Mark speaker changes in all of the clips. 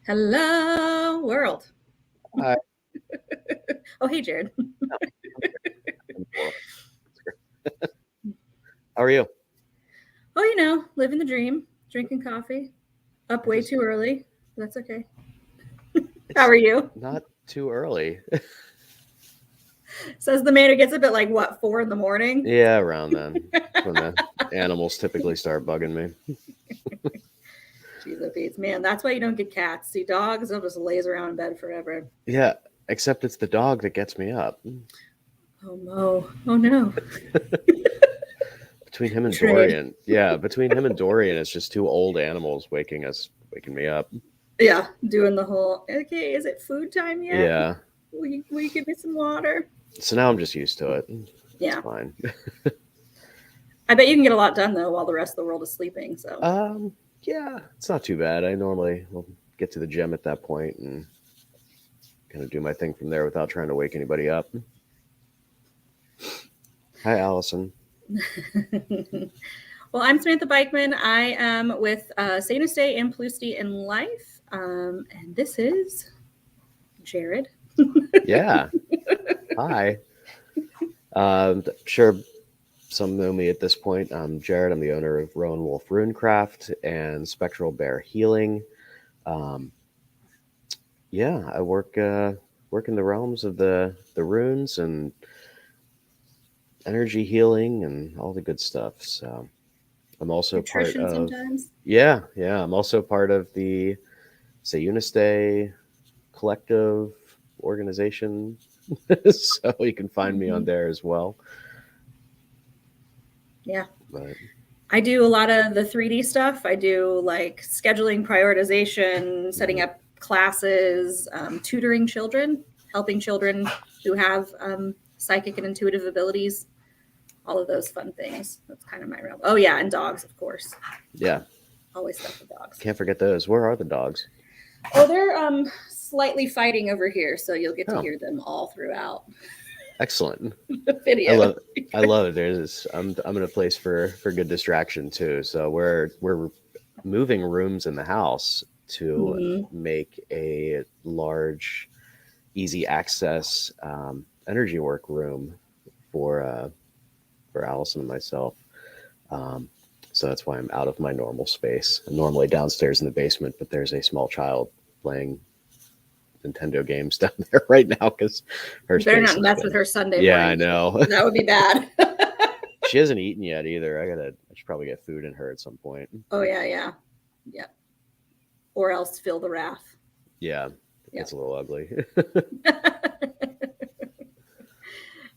Speaker 1: Hello, world.
Speaker 2: Hi.
Speaker 1: Oh, hey, Jarrod.
Speaker 2: How are you?
Speaker 1: Oh, living the dream, drinking coffee, up way too early. That's okay. How are you?
Speaker 2: Not too early.
Speaker 1: Says the man who gets up at like what, 4 in the morning?
Speaker 2: Yeah, around then. That's when the animals typically start bugging me.
Speaker 1: Jeez, oh Pete, man, that's why you don't get cats. See, dogs, they'll just laze around in bed forever.
Speaker 2: Yeah, except it's the dog that gets me up.
Speaker 1: Oh no, oh no.
Speaker 2: Between him and
Speaker 1: Trade.
Speaker 2: Dorian. Yeah, between him and Dorian, it's just two old animals waking me up.
Speaker 1: Yeah, doing the whole, okay, is it food time yet?
Speaker 2: Yeah.
Speaker 1: Will you give me some water?
Speaker 2: So now I'm just used to it.
Speaker 1: Yeah.
Speaker 2: It's fine.
Speaker 1: I bet you can get a lot done though while the rest of the world is sleeping. So
Speaker 2: Yeah, it's not too bad. I normally will get to the gym at that point and kind of do my thing from there without trying to wake anybody up. Hi, Allison.
Speaker 1: Well, I'm Samantha BEIKMAN. I am with Say No Stay and Pellucidity in Life. And this is Jarrod.
Speaker 2: Yeah. Hi. Sure some know me at this point. I'm Jarrod. I'm the owner of ROWANWOLF Runecraft and Spectral Bear Healing. Yeah, I work in the realms of the runes and energy healing and all the good stuff. So I'm also
Speaker 1: Nutrition
Speaker 2: part of
Speaker 1: sometimes.
Speaker 2: yeah. I'm also part of the Say Unistay collective organization. So you can find me on there as well.
Speaker 1: Yeah.
Speaker 2: But
Speaker 1: I do a lot of the 3D stuff. I do like scheduling, prioritization, setting up classes, tutoring children, helping children who have psychic and intuitive abilities, all of those fun things. That's kind of my realm. Oh, yeah, and dogs, of course.
Speaker 2: yeah.
Speaker 1: Always stuff with dogs.
Speaker 2: Can't forget those. Where are the dogs?
Speaker 1: Oh, they're slightly fighting over here, so you'll get to hear them all throughout.
Speaker 2: Excellent.
Speaker 1: The video.
Speaker 2: I love it. I'm in a place for good distraction too. So we're moving rooms in the house to make a large, easy access energy work room for Allison and myself. So that's why I'm out of my normal space. I'm normally downstairs in the basement, but there's a small child playing Nintendo games down there right now because her
Speaker 1: You better not mess with her Sunday
Speaker 2: morning.
Speaker 1: Yeah,
Speaker 2: I know.
Speaker 1: That would be bad.
Speaker 2: She hasn't eaten yet either. I should probably get food in her at some point.
Speaker 1: Oh yeah. Or else feel the wrath.
Speaker 2: Yeah. It's a little ugly.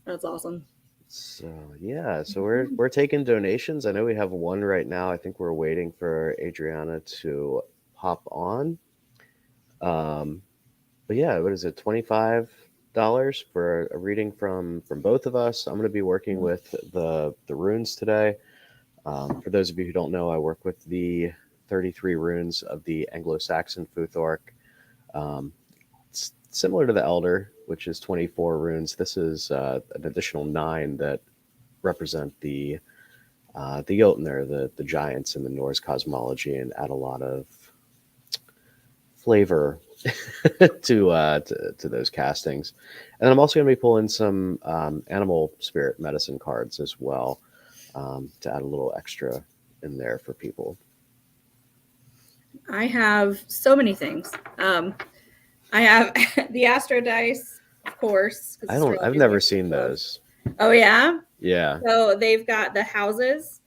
Speaker 1: That's awesome.
Speaker 2: So we're taking donations. I know we have one right now. I think we're waiting for Adriana to pop on. But yeah, what is it? $25 for a reading from both of us. I'm going to be working with the runes today. For those of you who don't know, I work with the 33 runes of the Anglo-Saxon Futhorc. It's similar to the Elder, which is 24 runes. This is an additional 9 that represent the Jotnar, the giants in the Norse cosmology, and add a lot of flavor to those castings. And then I'm also going to be pulling some animal spirit medicine cards as well to add a little extra in there for people.
Speaker 1: I have so many things. I have the astrodice, of course.
Speaker 2: I've never seen those.
Speaker 1: Oh yeah?
Speaker 2: Yeah.
Speaker 1: So they've got the houses,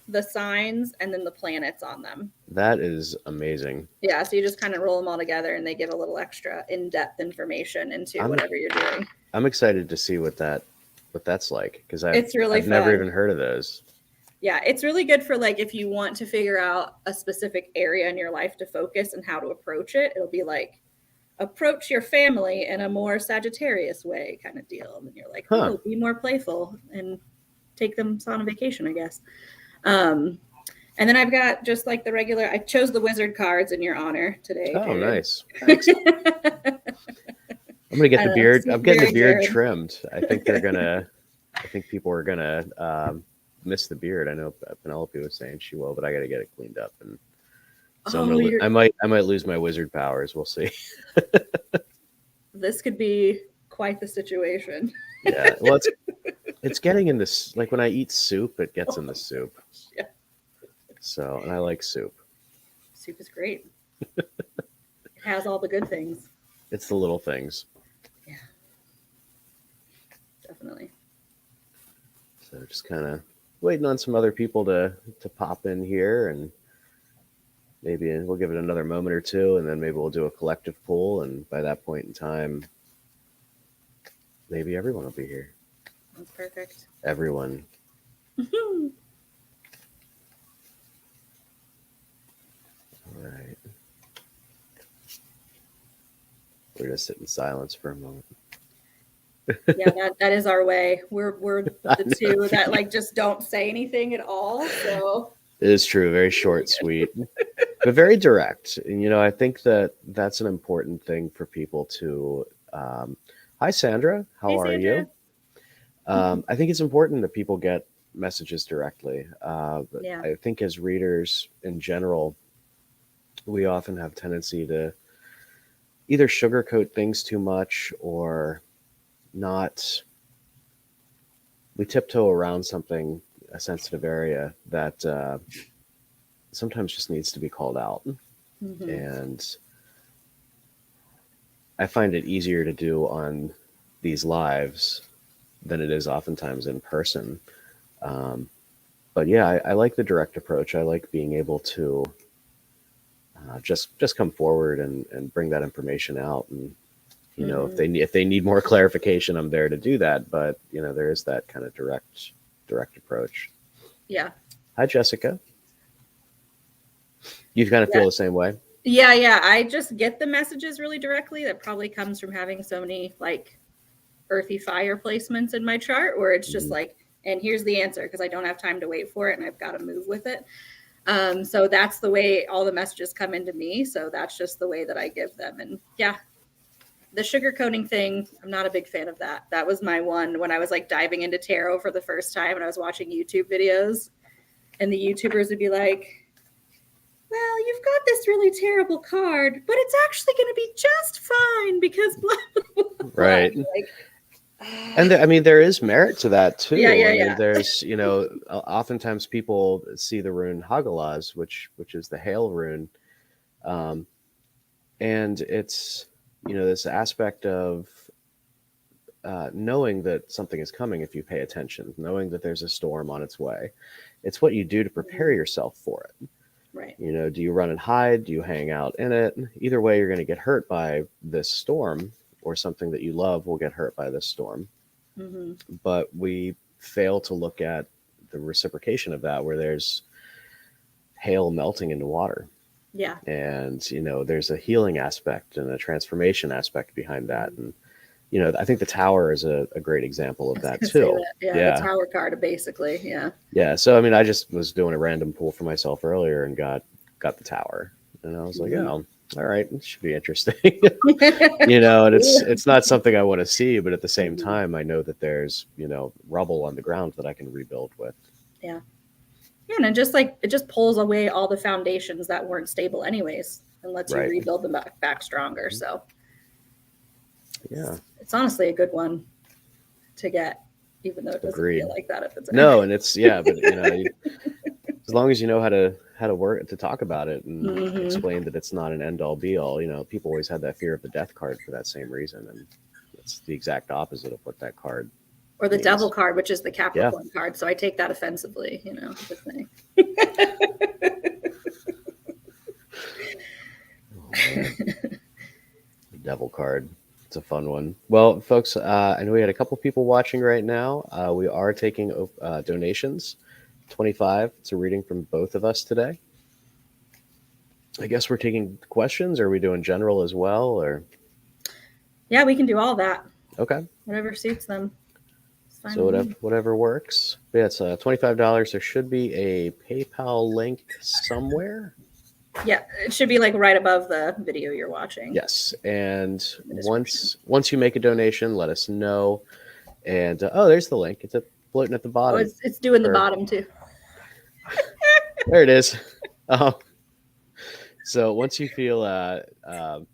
Speaker 1: the signs, and then the planets on them.
Speaker 2: That is amazing.
Speaker 1: Yeah, so you just kind of roll them all together and they give a little extra in-depth information into whatever you're doing.
Speaker 2: I'm excited to see what that's like because
Speaker 1: I've
Speaker 2: never even heard of those.
Speaker 1: Yeah, it's really good for like if you want to figure out a specific area in your life to focus and how to approach it. It'll be like approach your family in a more Sagittarius way kind of deal. And you're like, oh, be more playful and take them on a vacation, I guess. And then I've got just like the regular, I chose the wizard cards in your honor today.
Speaker 2: Oh, nice. Thanks. I'm going to get the beard. I'm getting the beard trimmed. I think people are going to miss the beard. I know Penelope was saying she will, but I got to get it cleaned up and So
Speaker 1: Oh,
Speaker 2: I might lose my wizard powers. We'll see.
Speaker 1: This could be quite the situation.
Speaker 2: Yeah. Well, it's getting in this, like when I eat soup, it gets in the soup.
Speaker 1: Yeah.
Speaker 2: So, and I like soup.
Speaker 1: Soup is great. It has all the good things.
Speaker 2: It's the little things.
Speaker 1: Yeah. Definitely.
Speaker 2: So just kind of waiting on some other people to pop in here, and maybe we'll give it another moment or two, and then maybe we'll do a collective poll, and by that point in time, maybe everyone will be here.
Speaker 1: That's perfect.
Speaker 2: Everyone. All right. We're gonna sit in silence for a moment.
Speaker 1: Yeah, that is our way. We're the two that like just don't say anything at all. So
Speaker 2: It is true, very short, sweet, but very direct. And you know, I think that's an important thing for people to. Hi, Sandra. How
Speaker 1: Hey,
Speaker 2: are
Speaker 1: Sandra.
Speaker 2: you? I think it's important that people get messages directly. But
Speaker 1: Yeah.
Speaker 2: I think as readers in general, we often have tendency to either sugarcoat things too much or not. We tiptoe around something, a sensitive area that sometimes just needs to be called out.
Speaker 1: Mm-hmm.
Speaker 2: And I find it easier to do on these lives than it is oftentimes in person. But yeah, I like the direct approach. I like being able to just come forward and bring that information out. And you know, if they need more clarification, I'm there to do that. But you know, there is that kind of direct approach.
Speaker 1: Yeah.
Speaker 2: Hi, Jessica. You kind of feel the same way?
Speaker 1: Yeah. I just get the messages really directly. That probably comes from having so many like earthy fire placements in my chart where it's just like, and here's the answer because I don't have time to wait for it and I've got to move with it. So that's the way all the messages come into me. So that's just the way that I give them. And yeah, the sugarcoating thing, I'm not a big fan of that. That was my one when I was like diving into tarot for the first time and I was watching YouTube videos and the YouTubers would be like, well, you've got this really terrible card, but it's actually going to be just fine because blah, blah, blah.
Speaker 2: Right.
Speaker 1: Like,
Speaker 2: and I mean, there is merit to that too.
Speaker 1: Yeah.
Speaker 2: I mean, there's, you know, oftentimes people see the rune Hagalaz, which is the hail rune. And it's, you know, this aspect of knowing that something is coming if you pay attention, knowing that there's a storm on its way. It's what you do to prepare yourself for it.
Speaker 1: Right.
Speaker 2: You know, do you run and hide? Do you hang out in it? Either way, you're going to get hurt by this storm, or something that you love will get hurt by this storm. But we fail to look at the reciprocation of that, where there's hail melting into water.
Speaker 1: Yeah.
Speaker 2: And, you know, there's a healing aspect and a transformation aspect behind that. And, you know, I think the tower is a great example of that too.
Speaker 1: Yeah, the tower card, basically. Yeah.
Speaker 2: Yeah. So, I mean, I just was doing a random pull for myself earlier and got the tower. And I was like, oh, all right, it should be interesting. You know, and it's not something I want to see, but at the same time, I know that there's, you know, rubble on the ground that I can rebuild with.
Speaker 1: Yeah. Yeah, and it just pulls away all the foundations that weren't stable anyways and lets you rebuild them back stronger. So
Speaker 2: yeah,
Speaker 1: it's honestly a good one to get, even though it doesn't feel like that at the time.
Speaker 2: No, and it's but you know, as long as you know how to work to talk about it and explain that it's not an end all be all. You know, people always had that fear of the death card for that same reason, and it's the exact opposite of what that card.
Speaker 1: Or the devil card, which is the Capricorn card. So I take that offensively, you know, just saying.
Speaker 2: The devil card. It's a fun one. Well, folks, I know we had a couple people watching right now. We are taking donations. 25. It's a reading from both of us today. I guess we're taking questions. Or are we doing general as well? Or
Speaker 1: yeah, we can do all that.
Speaker 2: Okay.
Speaker 1: Whatever suits them.
Speaker 2: So whatever works. But yeah, it's $25. There should be a PayPal link somewhere.
Speaker 1: Yeah, it should be like right above the video you're watching.
Speaker 2: Yes, and once you make a donation, let us know. And there's the link. It's floating at the bottom.
Speaker 1: Oh, it's doing the bottom too.
Speaker 2: There it is. So once you feel, or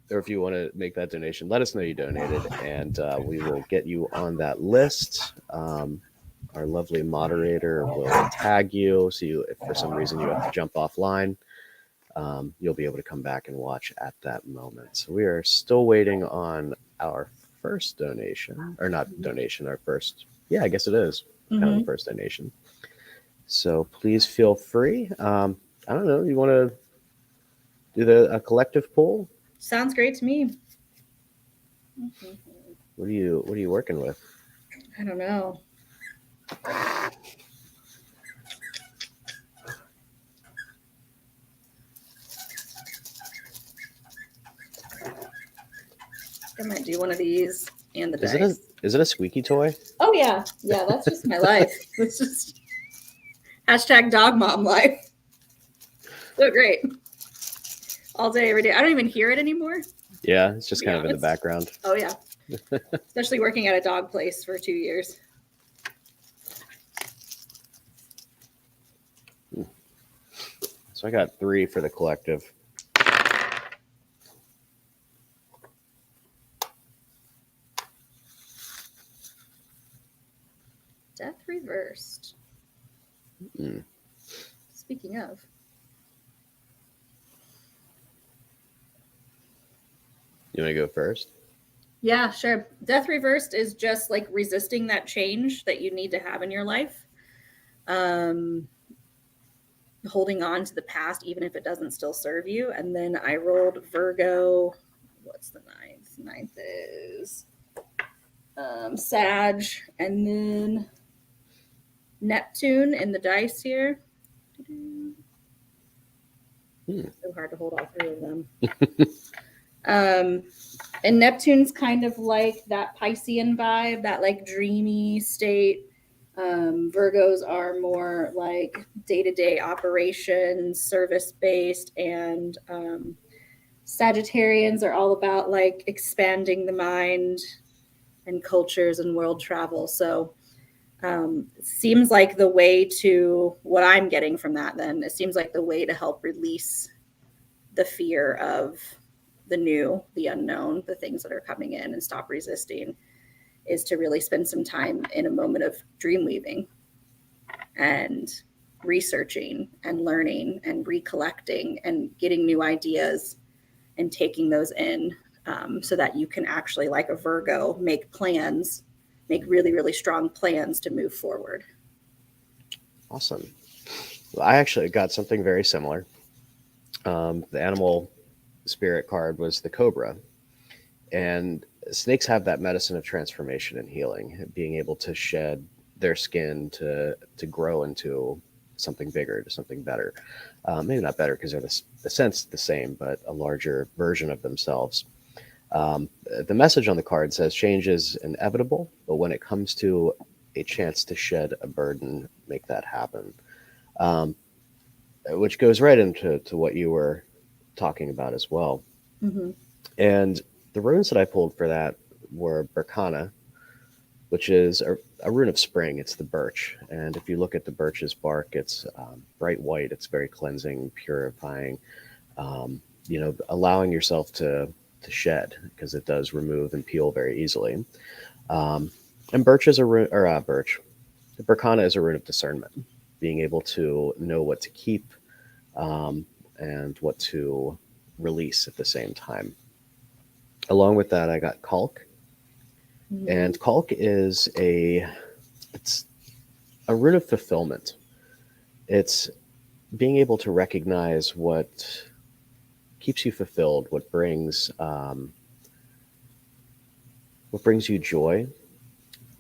Speaker 2: if you want to make that donation, let us know you donated, and we will get you on that list. Our lovely moderator will tag you, so if for some reason you have to jump offline, you'll be able to come back and watch at that moment. So we are still waiting on our first donation, or not donation, our first, I guess it is kind of the first donation. So please feel free. I don't know, you want to do a collective poll?
Speaker 1: Sounds great to me.
Speaker 2: What are you working with?
Speaker 1: I don't know. I might do one of these and the dice.
Speaker 2: Is it a squeaky toy?
Speaker 1: Oh yeah, that's just my life. It's just hashtag dog mom life. So great. All day, every day. I don't even hear it anymore.
Speaker 2: Yeah, it's just kind of in the background.
Speaker 1: Oh yeah. Especially working at a dog place for 2 years.
Speaker 2: So I got 3 for the collective.
Speaker 1: Death reversed. Speaking of.
Speaker 2: You want to go first?
Speaker 1: Yeah, sure. Death reversed is just like resisting that change that you need to have in your life. Holding on to the past, even if it doesn't still serve you. And then I rolled Virgo. What's the ninth? Ninth is Sag, and then Neptune in the dice here. It's so hard to hold all 3 of them. And Neptune's kind of like that Piscean vibe, that like dreamy state. Virgos are more like day-to-day operations, service-based, and Sagittarians are all about like expanding the mind and cultures and world travel. So it seems like the way to, what I'm getting from that then, it seems like the way to help release the fear of the new, the unknown, the things that are coming in, and stop resisting, is to really spend some time in a moment of dream weaving and researching and learning and recollecting and getting new ideas and taking those in, so that you can actually, like a Virgo, make plans, make really, really strong plans to move forward.
Speaker 2: Awesome. Well, I actually got something very similar. The animal spirit card was the cobra, and snakes have that medicine of transformation and healing, being able to shed their skin to grow into something bigger, to something better. Maybe not better because they're the sense the same, but a larger version of themselves. The message on the card says change is inevitable, but when it comes to a chance to shed a burden, make that happen. Which goes right into what you were talking about as well. And the runes that I pulled for that were Berkana, which is a rune of spring. It's the birch. And if you look at the birch's bark, it's bright white. It's very cleansing, purifying, allowing yourself to shed, because it does remove and peel very easily. And birch is a rune, or birch. The Berkana is a rune of discernment, being able to know what to keep and what to release at the same time. Along with that, I got Kalk. And Kalk is it's a rune of fulfillment. It's being able to recognize what keeps you fulfilled, what brings you joy,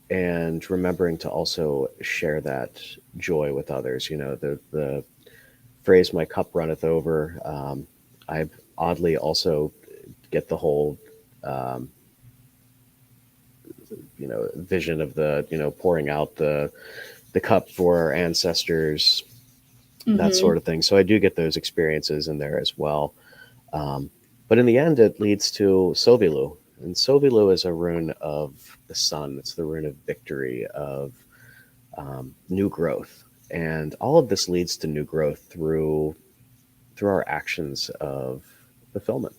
Speaker 2: and remembering to also share that joy with others. You know, the phrase "my cup runneth over." I oddly also get the whole vision of the pouring out the cup for our ancestors, that sort of thing. So I do get those experiences in there as well. But in the end, it leads to Sovilu. And Sovilu is a rune of the sun. It's the rune of victory, of new growth. And all of this leads to new growth through through our actions of fulfillment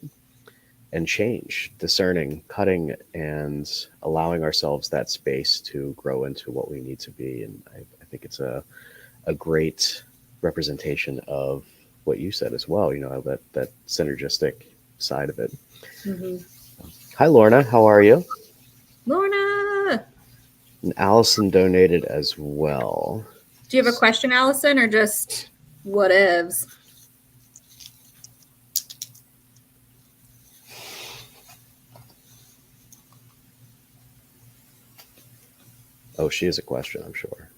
Speaker 2: and change, discerning, cutting, and allowing ourselves that space to grow into what we need to be. And I think it's a great representation of what you said as well, that synergistic side of it.
Speaker 1: Mm-hmm.
Speaker 2: Hi, Lorna. How are you?
Speaker 1: Lorna!
Speaker 2: And Allison donated as well.
Speaker 1: Do you have a question, Allison, or just whatevs?
Speaker 2: Oh, she has a question, I'm sure.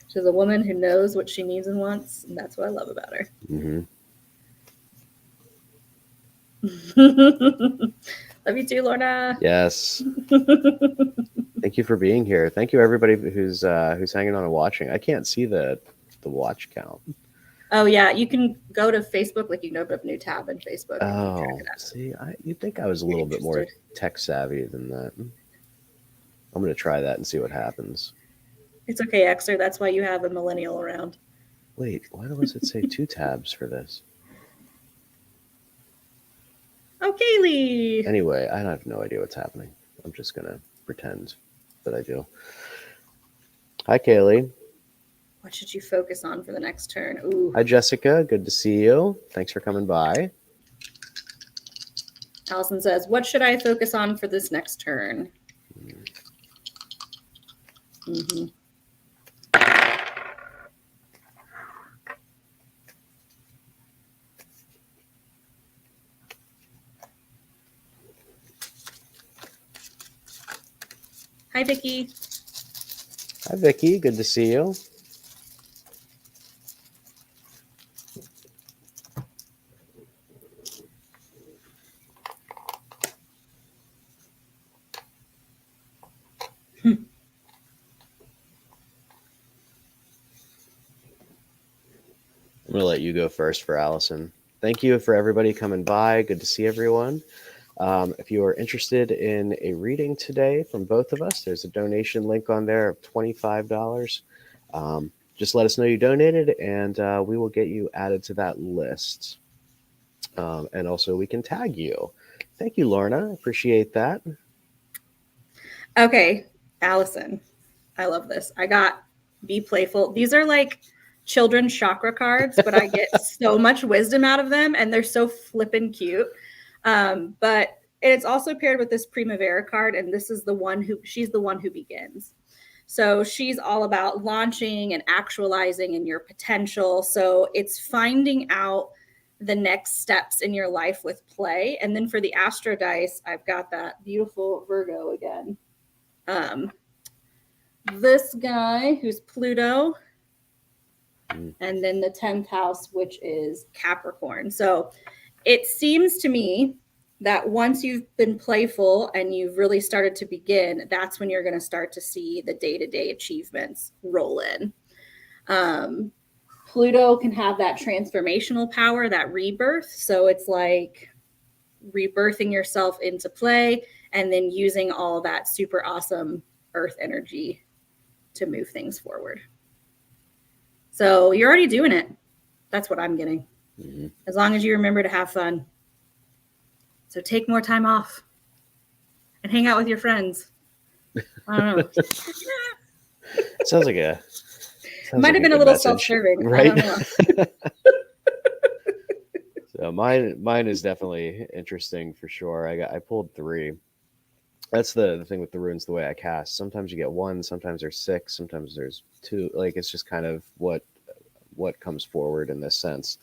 Speaker 1: She's a woman who knows what she needs and wants, and that's what I love about her.
Speaker 2: Mm-hmm.
Speaker 1: Love you too, Lorna.
Speaker 2: Yes. Thank you for being here. Thank you, everybody who's hanging on and watching. I can't see the watch count.
Speaker 1: Oh yeah, you can go to Facebook. Like you can open up a new tab in Facebook.
Speaker 2: Oh, see, you'd think I was a little bit more tech savvy than that. I'm going to try that and see what happens.
Speaker 1: It's okay, Xer. That's why you have a millennial around.
Speaker 2: Wait, why does it say 2 tabs for this?
Speaker 1: Oh, Kaylee.
Speaker 2: Anyway, I have no idea what's happening. I'm just going to pretend that I do. Hi, Kaylee.
Speaker 1: What should you focus on for the next turn? Ooh.
Speaker 2: Hi, Jessica. Good to see you. Thanks for coming by.
Speaker 1: Allison says, what should I focus on for this next turn? Mm-hmm. Hi, Vicky.
Speaker 2: Hi, Vicky. Good to see you. I'm going to let you go first for Allison. Thank you for everybody coming by. Good to see everyone. If you are interested in a reading today from both of us, there's a donation link on there of $25. Just let us know you donated, and we will get you added to that list. And also, we can tag you. Thank you, Lorna. Appreciate that.
Speaker 1: Okay, Allison. I love this. I got Be Playful. These are like children's chakra cards, but I get so much wisdom out of them, and they're so flippin' cute. But it's also paired with this Primavera card, and this is she's the one who begins. So she's all about launching and actualizing in your potential. So it's finding out the next steps in your life with play. And then for the astrodice, I've got that beautiful Virgo again. This guy who's Pluto, and then the 10th house, which is Capricorn. So it seems to me that once you've been playful and you've really started to begin, that's when you're going to start to see the day-to-day achievements roll in. Pluto can have that transformational power, that rebirth. So it's like rebirthing yourself into play and then using all that super awesome earth energy to move things forward. So you're already doing it. That's what I'm getting. Mm-hmm. As long as you remember to have fun. So take more time off and hang out with your friends. I don't know.
Speaker 2: Sounds like
Speaker 1: might have been a little self-serving,
Speaker 2: right?
Speaker 1: I don't know.
Speaker 2: So mine is definitely interesting for sure. I pulled 3. That's the thing with the runes, the way I cast. Sometimes you get 1, sometimes there's 6, sometimes there's 2. Like it's just kind of what comes forward in this sense.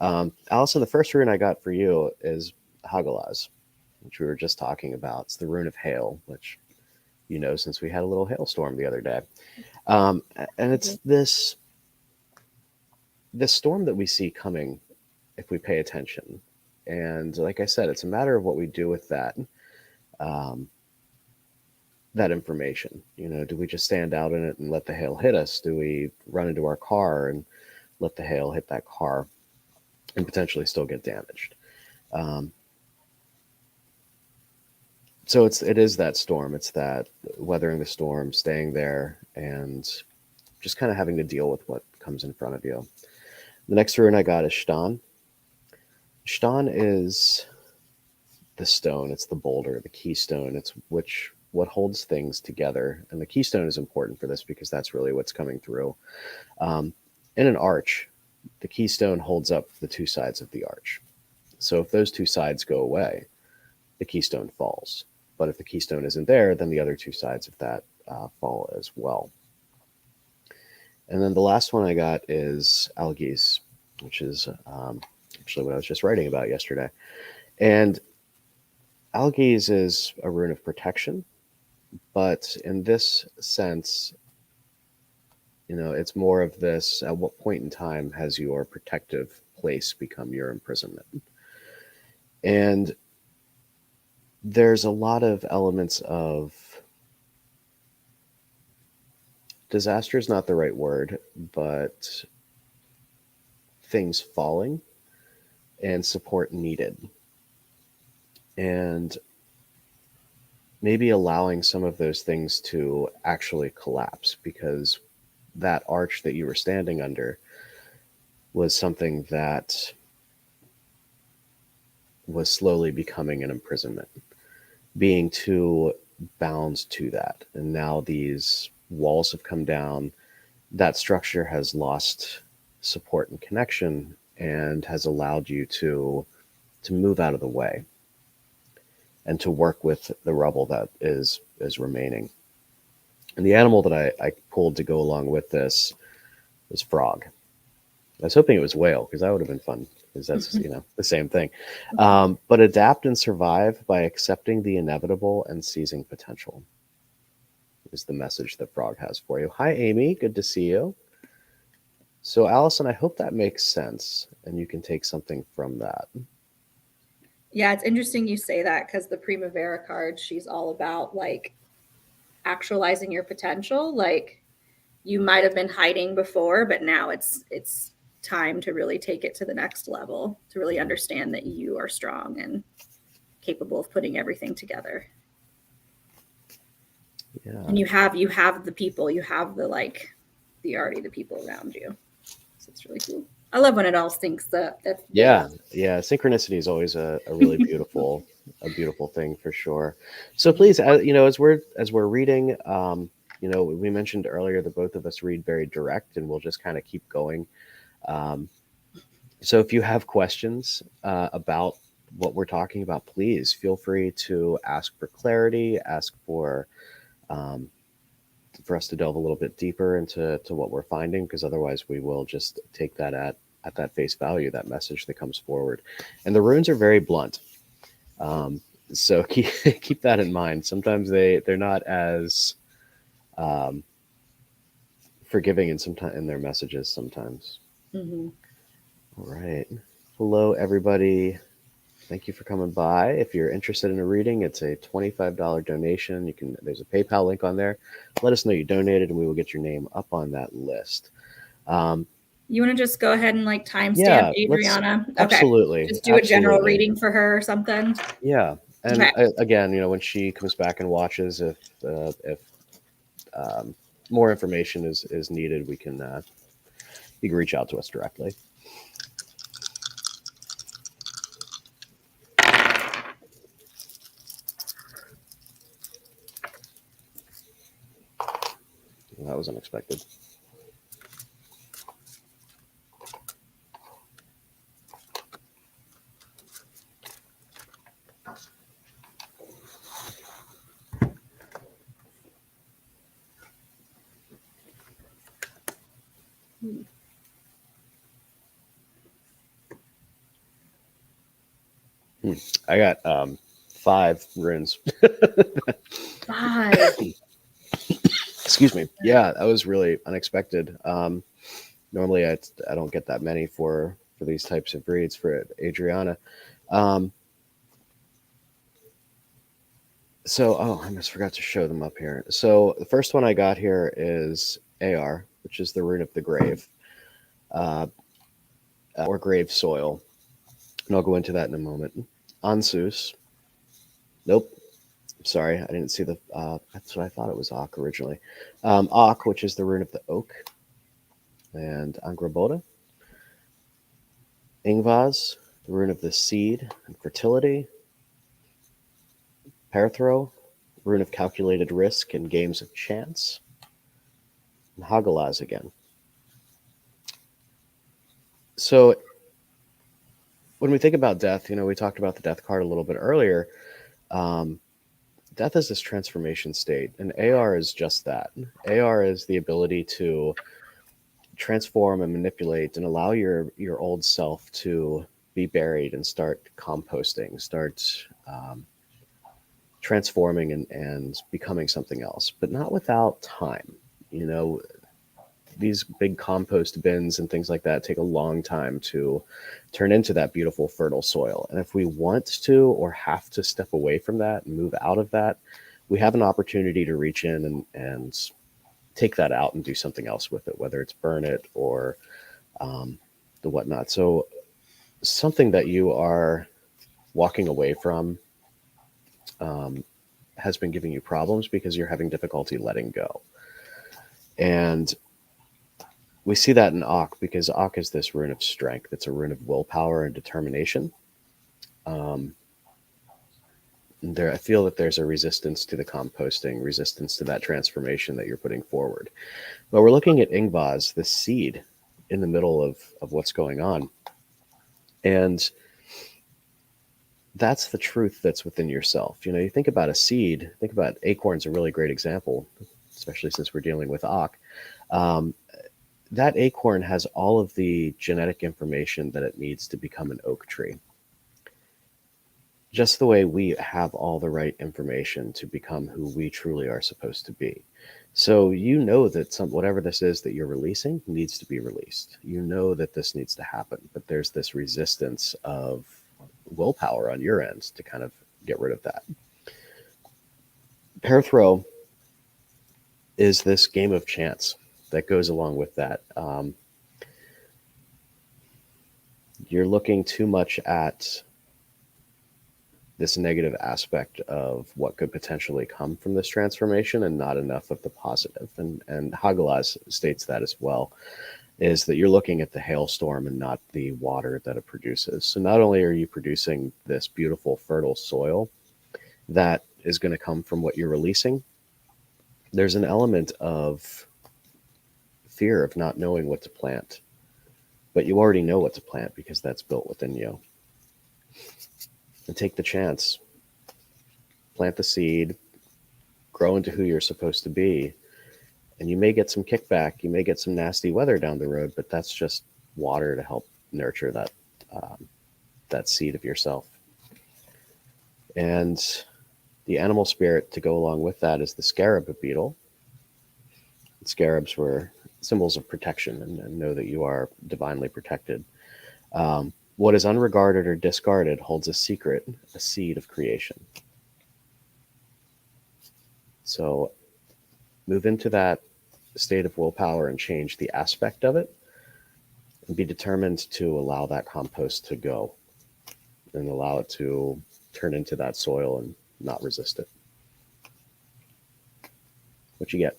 Speaker 2: Allison, the first rune I got for you is Hagalaz, which we were just talking about. It's the rune of hail, which since we had a little hailstorm the other day. And it's this storm that we see coming if we pay attention. And like I said, it's a matter of what we do with that information. Do we just stand out in it and let the hail hit us? Do we run into our car and let the hail hit that car and potentially still get damaged? So it is that storm. It's that weathering the storm, staying there, and just kind of having to deal with what comes in front of you. The next rune I got is Shtan. Shtan is the stone. It's the boulder, the keystone. It's what holds things together. And the keystone is important for this because that's really what's coming through. In an arch, the keystone holds up the two sides of the arch. So if those two sides go away, the keystone falls. But if the keystone isn't there, then the other two sides of that fall as well. And then the last one I got is Algies, which is actually what I was just writing about yesterday. And Algies is a rune of protection, but in this sense, it's more of this, at what point in time has your protective place become your imprisonment? And there's a lot of elements of disaster is not the right word, but things falling and support needed. And maybe allowing some of those things to actually collapse, because that arch that you were standing under was something that was slowly becoming an imprisonment, being too bound to that. And now these walls have come down, that structure has lost support and connection, and has allowed you to move out of the way and to work with the rubble that is remaining. And the animal that I pulled to go along with this was frog. I was hoping it was whale, because that would have been fun, because that's the same thing. But adapt and survive by accepting the inevitable and seizing potential is the message that frog has for you. Hi, Amy. Good to see you. So, Allison, I hope that makes sense and you can take something from that.
Speaker 1: Yeah, it's interesting you say that, because the Primavera card, she's all about like actualizing your potential. Like, you might have been hiding before, but now it's time to really take it to the next level, to really understand that you are strong and capable of putting everything together.
Speaker 2: Yeah.
Speaker 1: And you have the people, you have the people around you. So it's really cool. I love when it all syncs up.
Speaker 2: Yeah. Synchronicity is always a really beautiful, beautiful thing for sure. So please, as we're reading, we mentioned earlier that both of us read very direct, and we'll just kind of keep going. So if you have questions about what we're talking about, please feel free to ask for clarity, ask for us to delve a little bit deeper into what we're finding, because otherwise we will just take that at that face value, that message that comes forward. And the runes are very blunt. So keep that in mind. Sometimes they're not as forgiving in their messages sometimes.
Speaker 1: Mm-hmm.
Speaker 2: All right. Hello, everybody. Thank you for coming by. If you're interested in a reading, it's a $25 donation. There's a PayPal link on there. Let us know you donated, and we will get your name up on that list.
Speaker 1: You want to just go ahead and timestamp Adriana? Okay.
Speaker 2: Absolutely.
Speaker 1: Just do a general reading for her or something.
Speaker 2: Yeah. And again, when she comes back and watches, if more information is needed, you can reach out to us directly. Well, that was unexpected. I got 5 runes.
Speaker 1: 5.
Speaker 2: Excuse me. Yeah, that was really unexpected. Normally I don't get that many for these types of reads for Adriana. So, I almost forgot to show them up here. So the first one I got here is AR, which is the rune of the grave, or grave soil. And I'll go into that in a moment. Ansus. Nope. Sorry, I didn't see that's what I thought it was Ak originally. Ak, which is the rune of the oak. and Angraboda. Ingvaz, the rune of the seed and fertility. Perthro, rune of calculated risk and games of chance. And Hagalaz again. So when we think about death, we talked about the death card a little bit earlier. Death is this transformation state, and AR is just that. AR is the ability to transform and manipulate and allow your old self to be buried and start composting, start transforming and becoming something else, but not without time. These big compost bins and things like that take a long time to turn into that beautiful fertile soil. And if we want to or have to step away from that and move out of that, we have an opportunity to reach in and take that out and do something else with it, whether it's burn it or the whatnot. So something that you are walking away from has been giving you problems because you're having difficulty letting go. And we see that in Ak, because Ak is this rune of strength. It's a rune of willpower and determination. I feel that there's a resistance to the composting, resistance to that transformation that you're putting forward. But we're looking at Ingvaz, the seed in the middle of what's going on. And that's the truth that's within yourself. You think about a seed, think about acorn's a really great example, especially since we're dealing with Ak. That acorn has all of the genetic information that it needs to become an oak tree. Just the way we have all the right information to become who we truly are supposed to be. So that whatever this is that you're releasing needs to be released. That this needs to happen, but there's this resistance of willpower on your end to kind of get rid of that. Perthro is this game of chance that goes along with that. You're looking too much at this negative aspect of what could potentially come from this transformation and not enough of the positive. And Hagalaz states that as well, is that you're looking at the hailstorm and not the water that it produces. So not only are you producing this beautiful fertile soil that is going to come from what you're releasing, there's an element of fear of not knowing what to plant, but you already know what to plant because that's built within you. And take the chance, plant the seed, grow into who you're supposed to be, and you may get some kickback, you may get some nasty weather down the road, but that's just water to help nurture that seed of yourself. And the animal spirit to go along with that is the scarab beetle. Scarabs were symbols of protection and know that you are divinely protected. What is unregarded or discarded holds a secret, a seed of creation. So move into that state of willpower and change the aspect of it, and be determined to allow that compost to go and allow it to turn into that soil and not resist it. What you get?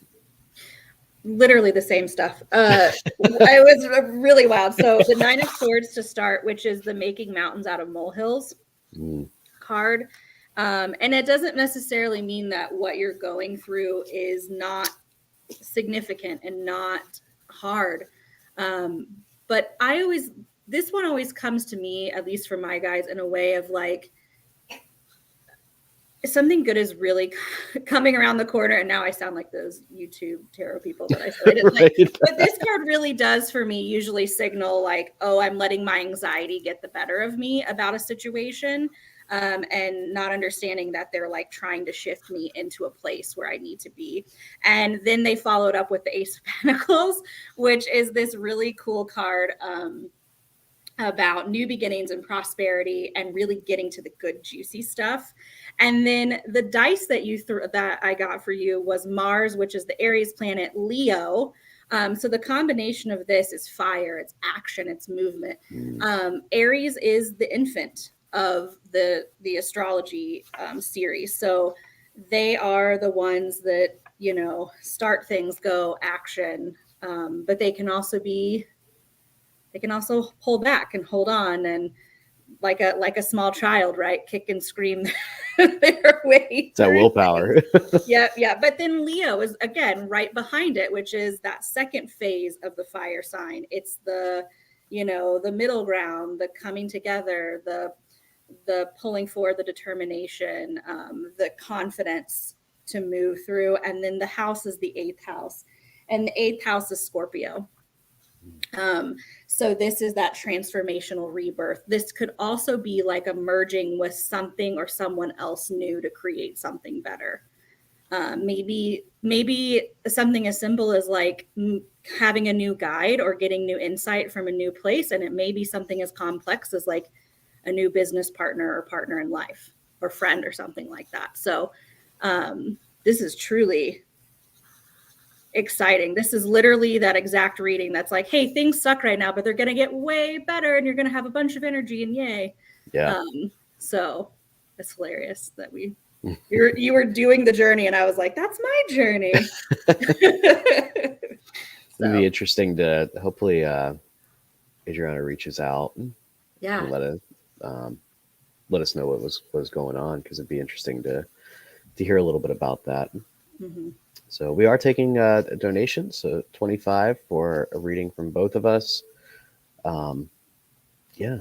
Speaker 1: Literally the same stuff. It was really wild. So the 9 of Swords to start, which is the making mountains out of molehills card. And it doesn't necessarily mean that what you're going through is not significant and not hard. But this one always comes to me, at least for my guys, in a way of like, something good is really coming around the corner. And now I sound like those YouTube tarot people that I started. Right. But this card really does for me usually signal like, oh, I'm letting my anxiety get the better of me about a situation, and not understanding that they're like trying to shift me into a place where I need to be. And then they followed up with the Ace of Pentacles, which is this really cool card about new beginnings and prosperity and really getting to the good juicy stuff. And then the dice that that I got for you was Mars, which is the Aries planet, Leo. So the combination of this is fire, it's action, it's movement. Aries is the infant of the astrology series. So they are the ones that, start things, go, action, but they can also pull back and hold on, and like a small child, right? Kick and scream their way.
Speaker 2: It's that willpower.
Speaker 1: Yeah. But then Leo is again right behind it, which is that second phase of the fire sign. It's the middle ground, the coming together, the pulling forward, the determination, the confidence to move through. And then the house is the 8th house, and the 8th house is Scorpio. So this is that transformational rebirth. This could also be like a merging with something or someone else new to create something better. Maybe something as simple as like having a new guide or getting new insight from a new place. And it may be something as complex as like a new business partner or partner in life or friend or something like that. So this is truly exciting. This is literally that exact reading that's like, hey, things suck right now, but they're going to get way better and you're going to have a bunch of energy and yay.
Speaker 2: Yeah.
Speaker 1: So it's hilarious that you were doing the journey and I was like, that's my journey.
Speaker 2: It'd be interesting to hopefully Adriana reaches out and let us know what was going on, because it'd be interesting to hear a little bit about that.
Speaker 1: Mm-hmm.
Speaker 2: So we are taking a donation, so $25 for a reading from both of us. Yeah.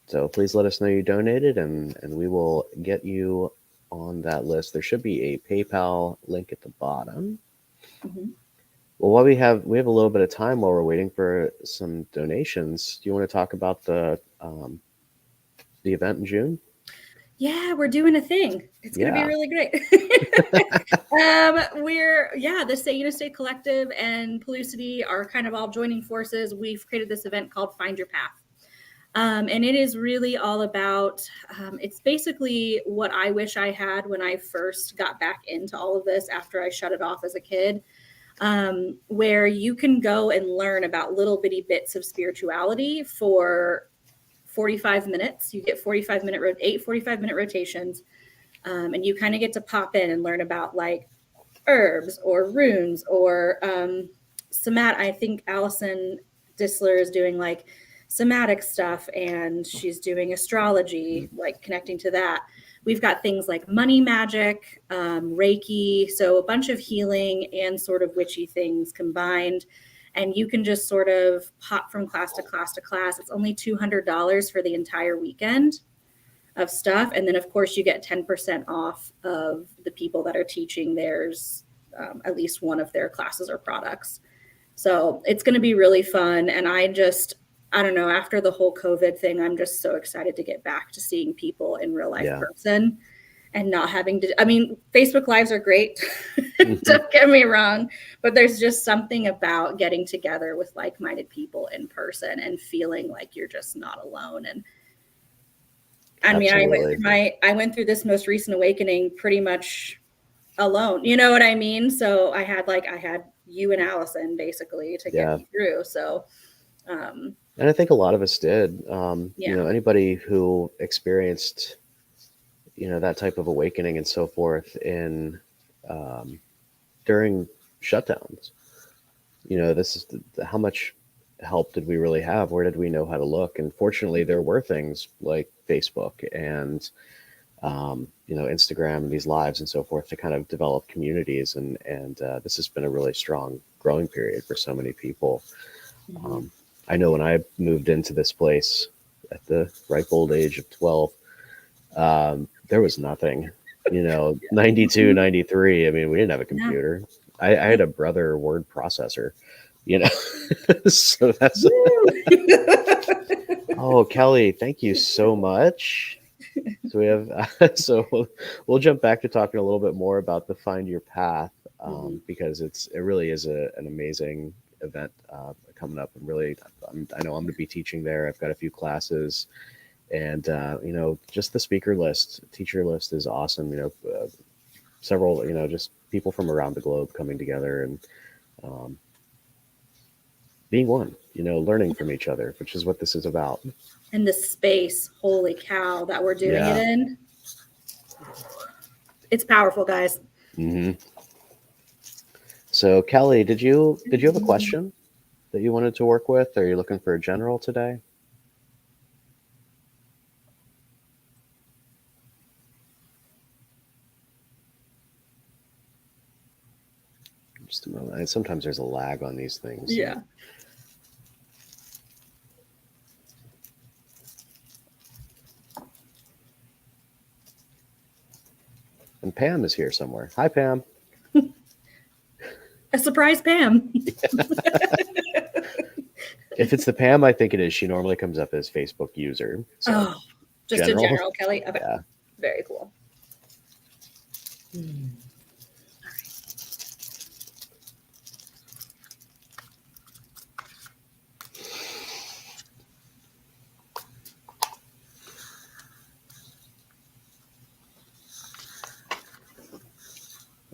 Speaker 2: So please let us know you donated, and we will get you on that list. There should be a PayPal link at the bottom.
Speaker 1: Mm-hmm.
Speaker 2: Well, while we have a little bit of time while we're waiting for some donations, do you want to talk about the event in June?
Speaker 1: Yeah, we're doing a thing. It's going to be really great. The Say State Collective and Pellucidity are kind of all joining forces. We've created this event called Find Your Path. And it is really all about, it's basically what I wish I had when I first got back into all of this after I shut it off as a kid, where you can go and learn about little bitty bits of spirituality for 45 minutes. You get 8 45-minute rotations. And you kind of get to pop in and learn about like herbs or runes or I think Allison Disler is doing like somatic stuff, and she's doing astrology, like connecting to that. We've got things like money magic, Reiki, so a bunch of healing and sort of witchy things combined. And you can just sort of pop from class to class to class. It's only $200 for the entire weekend of stuff. And then, of course, you get 10% off of the people that are teaching theirs, at least one of their classes or products. So it's going to be really fun. And I don't know, after the whole COVID thing, I'm just so excited to get back to seeing people in real life person and not having to, Facebook Lives are great. Don't get me wrong, but there's just something about getting together with like-minded people in person and feeling like you're just not alone. And I went through this most recent awakening pretty much alone. You know what I mean? So I had you and Allison basically to get me through. So,
Speaker 2: and I think a lot of us did. Anybody who experienced, that type of awakening and so forth in during shutdowns, this is how much help did we really have? Where did we know how to look? And fortunately, there were things like Facebook and Instagram and these lives and so forth to kind of develop communities, and this has been a really strong growing period for so many people. I know when I moved into this place at the ripe old age of 12, there was nothing, 92, 93. We didn't have a computer. I had a Brother word processor, so that's, oh, Kelly, thank you so much. So we have, so we'll jump back to talking a little bit more about the Find Your Path, because it really is an amazing event coming up. And really, I know I'm going to be teaching there. I've got a few classes, and just the teacher list is awesome. Several, just people from around the globe coming together and being one, learning from each other, which is what this is about.
Speaker 1: And the space, holy cow, that we're doing it in. It's powerful, guys.
Speaker 2: So Kelly, did you have a question that you wanted to work with? Or are you looking for a general today? Just a moment. Sometimes there's a lag on these things.
Speaker 1: Yeah.
Speaker 2: And Pam is here somewhere. Hi, Pam.
Speaker 1: A surprise Pam.
Speaker 2: If it's the Pam I think it is, she normally comes up as Facebook user. So
Speaker 1: Oh, just
Speaker 2: general?
Speaker 1: a general, Kelly? Okay.
Speaker 2: Yeah.
Speaker 1: Very cool.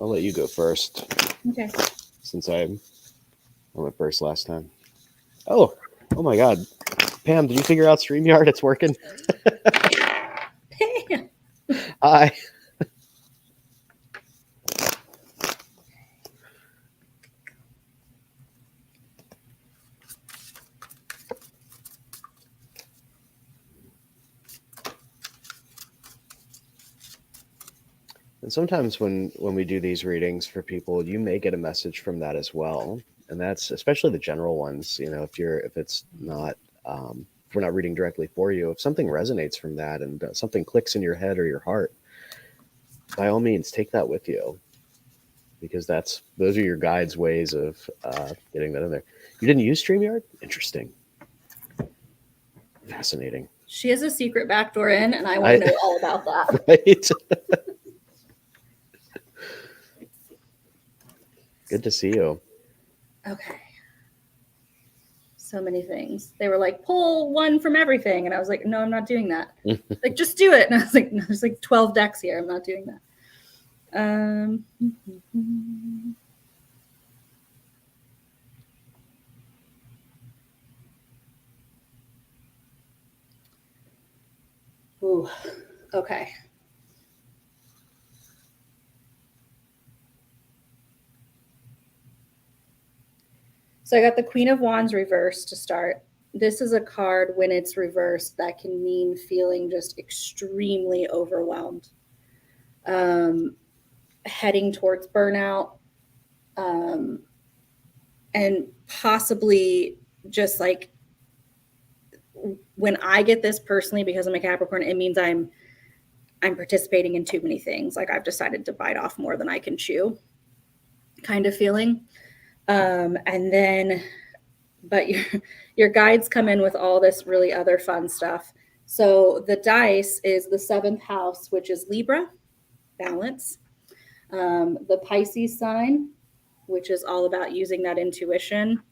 Speaker 2: I'll let you go first.
Speaker 1: Okay.
Speaker 2: Since I went first last time. Oh my God. Pam, did you figure out StreamYard? It's working?
Speaker 1: Pam.
Speaker 2: Hi. And sometimes when we do these readings for people, you may get a message from that as well. And that's especially the general ones, you know, if it's not, if we're not reading directly for you, if something resonates from that and something clicks in your head or your heart, by all means, take that with you, because those are your guides' ways of getting that in there. You didn't use StreamYard? Interesting. Fascinating.
Speaker 1: She has a secret backdoor in, and I want to know all about that.
Speaker 2: Right? Good to see you.
Speaker 1: Okay. So many things. They were like, pull one from everything. And I was like, no, I'm not doing that. Like, just do it. And I was like, no, there's like 12 decks here. I'm not doing that. Ooh, okay. So I got the Queen of Wands reversed to start. This is a card, when it's reversed, that can mean feeling just extremely overwhelmed, heading towards burnout, and possibly just like, when I get this personally, because I'm a Capricorn, it means I'm participating in too many things. Like, I've decided to bite off more than I can chew, kind of feeling. And then, but your guides come in with all this really other fun stuff. So the dice is the 7th house, which is Libra, balance. The Pisces sign, which is all about using that intuition.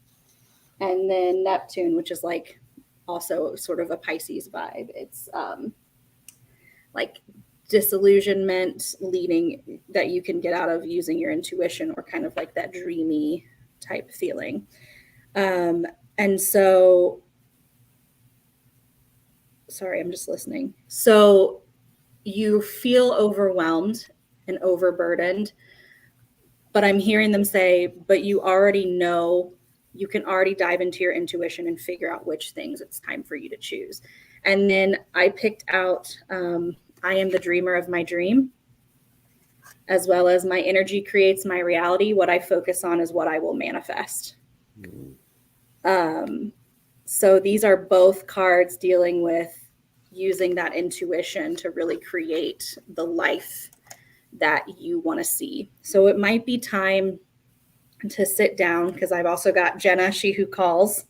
Speaker 1: And then Neptune, which is like also sort of a Pisces vibe. It's like disillusionment, leading that you can get out of using your intuition, or kind of like that dreamy type feeling. And so, sorry, I'm just listening. So you feel overwhelmed and overburdened, but I'm hearing them say, but you already know, you can already dive into your intuition and figure out which things it's time for you to choose. And then I picked out, I am the dreamer of my dream, as well as my energy creates my reality. What I focus on is what I will manifest. So these are both cards dealing with using that intuition to really create the life that you want to see. So it might be time to sit down, because I've also got Jenna, she who calms,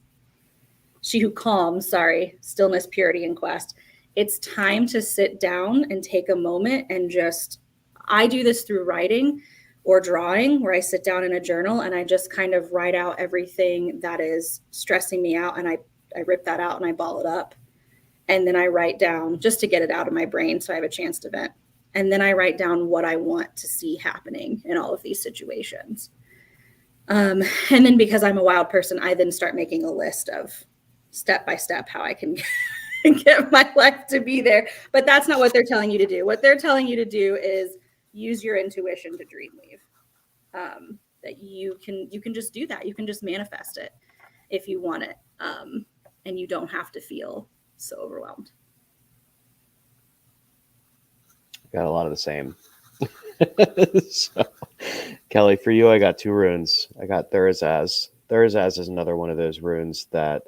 Speaker 1: stillness, purity, and quest. It's time to sit down and take a moment and just, I do this through writing or drawing, where I sit down in a journal and I just kind of write out everything that is stressing me out, and I rip that out and I ball it up. And then I write down, just to get it out of my brain so I have a chance to vent. And then I write down what I want to see happening in all of these situations. And then, because I'm a wild person, I then start making a list of step by step how I can get my life to be there. But that's not what they're telling you to do. What they're telling you to do is use your intuition to dream weave. that you can just do that. You can just manifest it if you want it, and you don't have to feel so overwhelmed.
Speaker 2: Got a lot of the same. So, Kelly, for you, I got 2 runes. I got Thurzaz. Thurzaz is another one of those runes that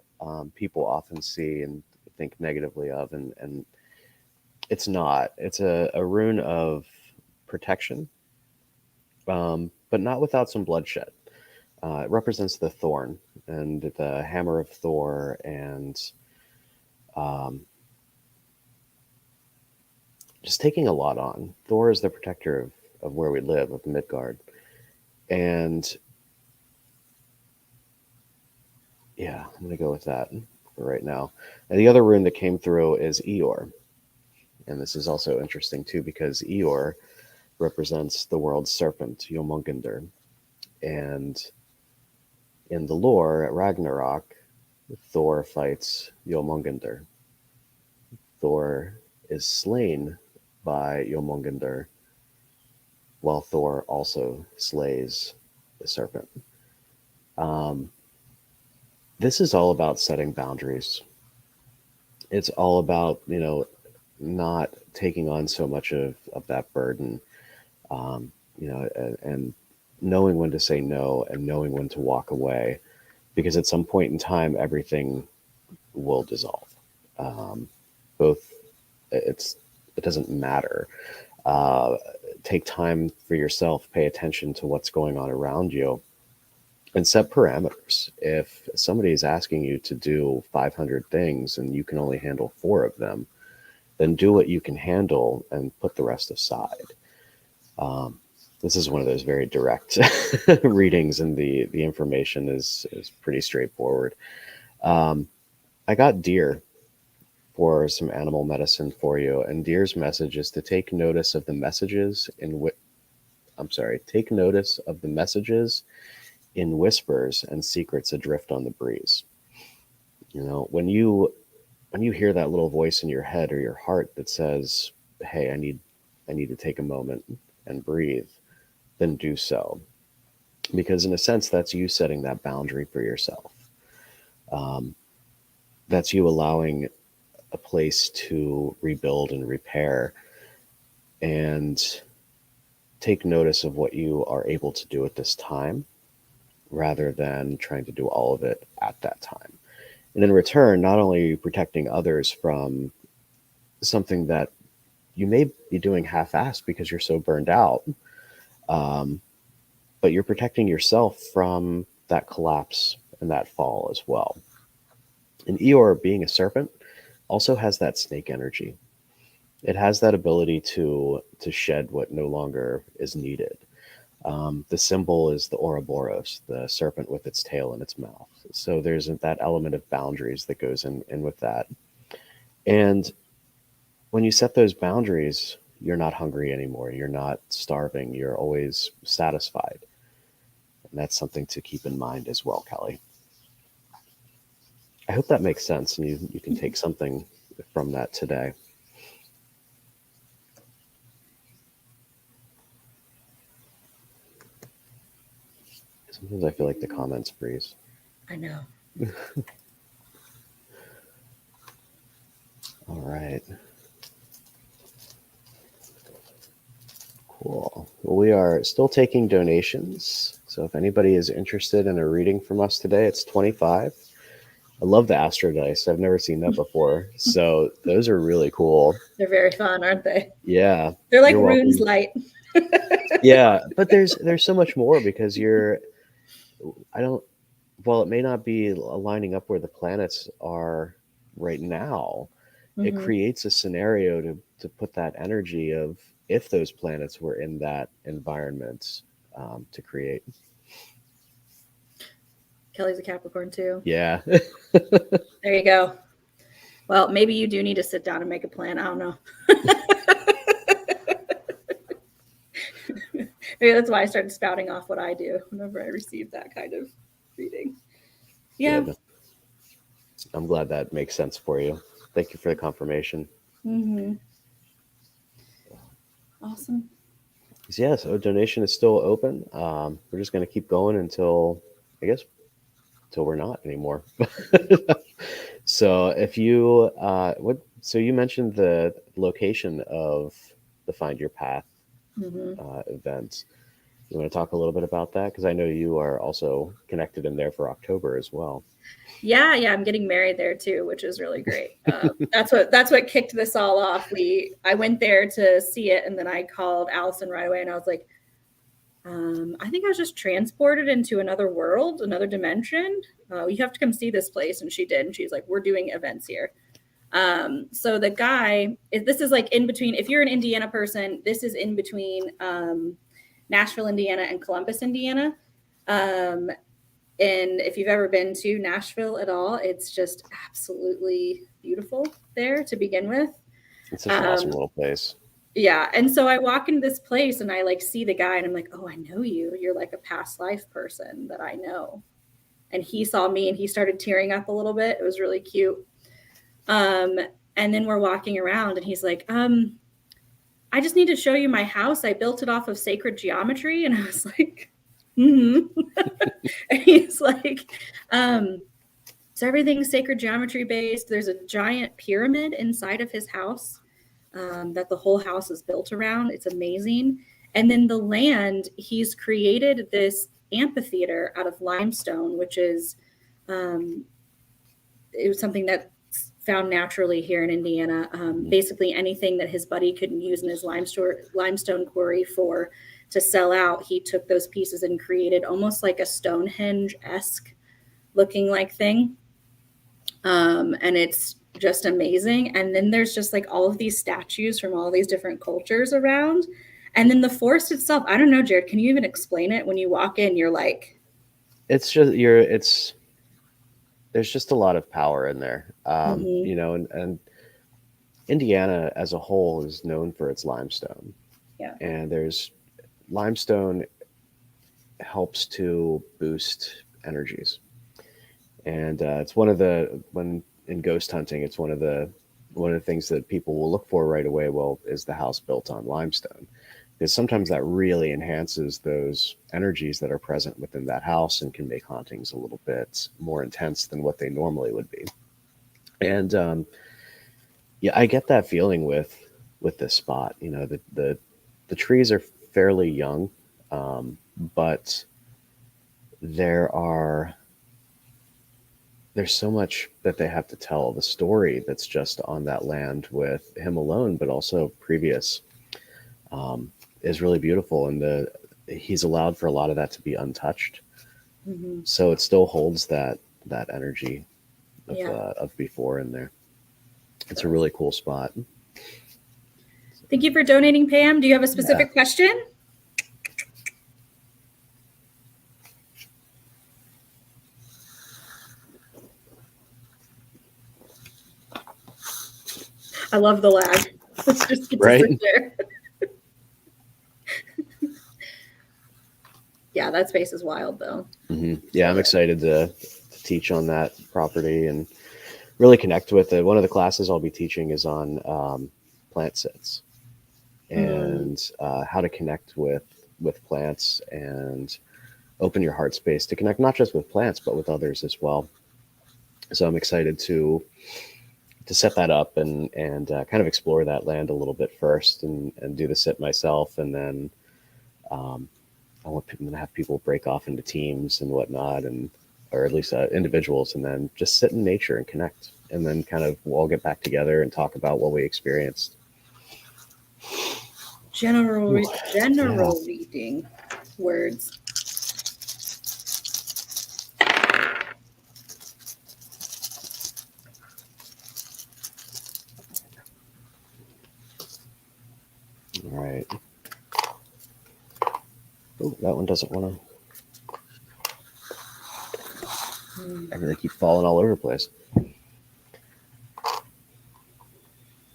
Speaker 2: people often see and think negatively of, and it's not. It's a rune of protection, but not without some bloodshed. It represents the thorn and the hammer of Thor, and just taking a lot on. Thor is the protector of where we live, of Midgard. And yeah, I'm going to go with that for right now. And the other rune that came through is Eeyore. And this is also interesting too, because Eeyore represents the world's serpent, Jomungandr. And in the lore at Ragnarok, Thor fights Jomungandr. Thor is slain by Jomungandr, while Thor also slays the serpent. This is all about setting boundaries. It's all about, not taking on so much of that burden, and knowing when to say no and knowing when to walk away, because at some point in time, everything will dissolve. It doesn't matter. Take time for yourself, pay attention to what's going on around you, and set parameters. If somebody is asking you to do 500 things and you can only handle 4 of them, then do what you can handle and put the rest aside. This is one of those very direct readings, and the information is pretty straightforward. I got deer for some animal medicine for you, and deer's message is to take notice of the messages take notice of the messages in whispers and secrets adrift on the breeze. When you hear that little voice in your head or your heart that says, hey, I need to take a moment and breathe, then do so. Because in a sense, that's you setting that boundary for yourself. That's you allowing a place to rebuild and repair and take notice of what you are able to do at this time, rather than trying to do all of it at that time. And in return, not only are you protecting others from something that you may be doing half-assed because you're so burned out, but you're protecting yourself from that collapse and that fall as well. And Eeyore, being a serpent, also has that snake energy. It has that ability to shed what no longer is needed. The symbol is the Ouroboros, the serpent with its tail in its mouth. So there's that element of boundaries that goes in with that. And when you set those boundaries, you're not hungry anymore. You're not starving. You're always satisfied. And that's something to keep in mind as well, Kelly. I hope that makes sense, and you can take something from that today. Sometimes I feel like the comments freeze.
Speaker 1: I know.
Speaker 2: All right. Cool. Well, we are still taking donations. So if anybody is interested in a reading from us today, it's $25. I love the astrodice. I've never seen that before. So those are really cool.
Speaker 1: They're very fun, aren't they?
Speaker 2: Yeah.
Speaker 1: They're like runes light.
Speaker 2: Yeah, but there's so much more, because while it may not be lining up where the planets are right now, it creates a scenario to put that energy of if those planets were in that environment to create.
Speaker 1: Kelly's a Capricorn too.
Speaker 2: Yeah.
Speaker 1: There you go. Well, maybe you do need to sit down and make a plan. I don't know. Maybe that's why I started spouting off what I do whenever I receive that kind of reading. Yeah.
Speaker 2: Good. I'm glad that makes sense for you. Thank you for the confirmation.
Speaker 1: Awesome.
Speaker 2: Yeah, so donation is still open. We're just going to keep going until, I guess, until we're not anymore. So if you, so you mentioned the location of the Find Your Path event. You want to talk a little bit about that? Because I know you are also connected in there for October as well.
Speaker 1: Yeah, I'm getting married there too, which is really great. That's what kicked this all off. I went there to see it, and then I called Allison right away, and I was like, I think I was just transported into another world, another dimension. You have to come see this place, and she did. And she's like, we're doing events here. So the guy, this is like in between. If you're an Indiana person, this is in between Nashville, Indiana, and Columbus, Indiana. And if you've ever been to Nashville at all, it's just absolutely beautiful there to begin with.
Speaker 2: It's such an awesome little place.
Speaker 1: Yeah. And so I walk into this place and I like see the guy and I'm like, oh, I know you. You're like a past life person that I know. And he saw me and he started tearing up a little bit. It was really cute. And then we're walking around and he's like, I just need to show you my house. I built it off of sacred geometry. And I was like, and he's like, so everything's sacred geometry based. There's a giant pyramid inside of his house that the whole house is built around. It's amazing. And then the land, he's created this amphitheater out of limestone, which is it was something that's found naturally here in Indiana. Basically anything that his buddy couldn't use in his limestone quarry to sell out, he took those pieces and created almost like a Stonehenge-esque looking like thing. And it's just amazing. And then there's just like all of these statues from all these different cultures around. And then the forest itself, I don't know, Jarrod, can you even explain it? When you walk in, you're like,
Speaker 2: there's just a lot of power in there. You know, and Indiana as a whole is known for its limestone.
Speaker 1: Yeah.
Speaker 2: And limestone helps to boost energies. And it's when in ghost hunting, it's one of the things that people will look for right away. Well, is the house built on limestone? Because sometimes that really enhances those energies that are present within that house and can make hauntings a little bit more intense than what they normally would be. And yeah, I get that feeling with this spot. You know, the trees are fairly young, but there's so much that they have to tell. The story that's just on that land with him alone, but also previous, is really beautiful. And he's allowed for a lot of that to be untouched. So it still holds that energy of before in there. It's a really cool spot.
Speaker 1: Thank you for donating, Pam. Do you have a specific question? I love the lag. Let's just get to sit there. Yeah, that space is wild, though.
Speaker 2: Yeah, I'm excited to teach on that property and really connect with it. One of the classes I'll be teaching is on plant sits and how to connect with plants and open your heart space to connect not just with plants but with others as well. So I'm excited to set that up and kind of explore that land a little bit first and do the sit myself, and then I want to have people break off into teams and whatnot, or at least individuals, and then just sit in nature and connect, and then kind of we'll all get back together and talk about what we experienced.
Speaker 1: General reading words.
Speaker 2: All right. Oh, that one doesn't want to. I really keep falling all over the place.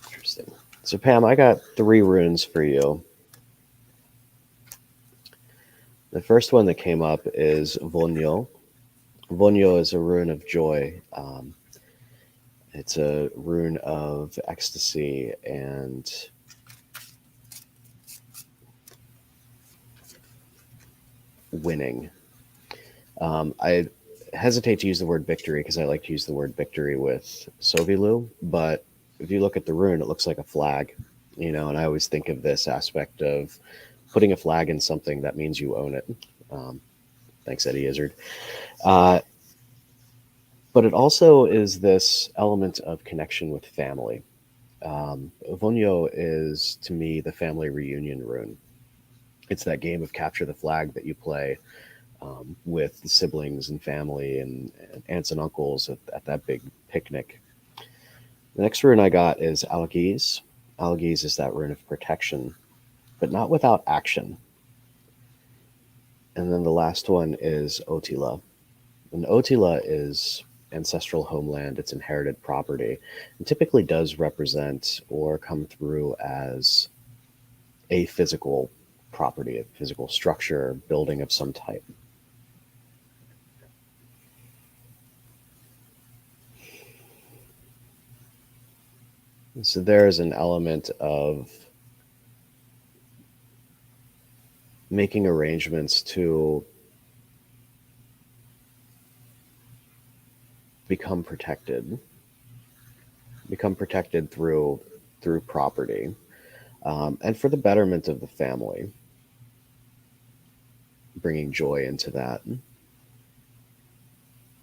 Speaker 2: Interesting. So, Pam, I got 3 runes for you. The first one that came up is Vonyo. Vonyo is a rune of joy. It's a rune of ecstasy and winning. I hesitate to use the word victory because I like to use the word victory with Sovilu, but if you look at the rune, it looks like a flag, and I always think of this aspect of putting a flag in something that means you own it. Thanks, Eddie Izzard. But it also is this element of connection with family. Vonyo is, to me, the family reunion rune. It's that game of capture the flag that you play with the siblings and family and aunts and uncles at that big picnic. The next rune I got is Alchemy. Alchemy is that rune of protection, but not without action. And then the last one is Otila. And Otila is ancestral homeland, it's inherited property, and typically does represent or come through as a physical property, a physical structure, building of some type. So there's an element of making arrangements to become protected through property, and for the betterment of the family, bringing joy into that.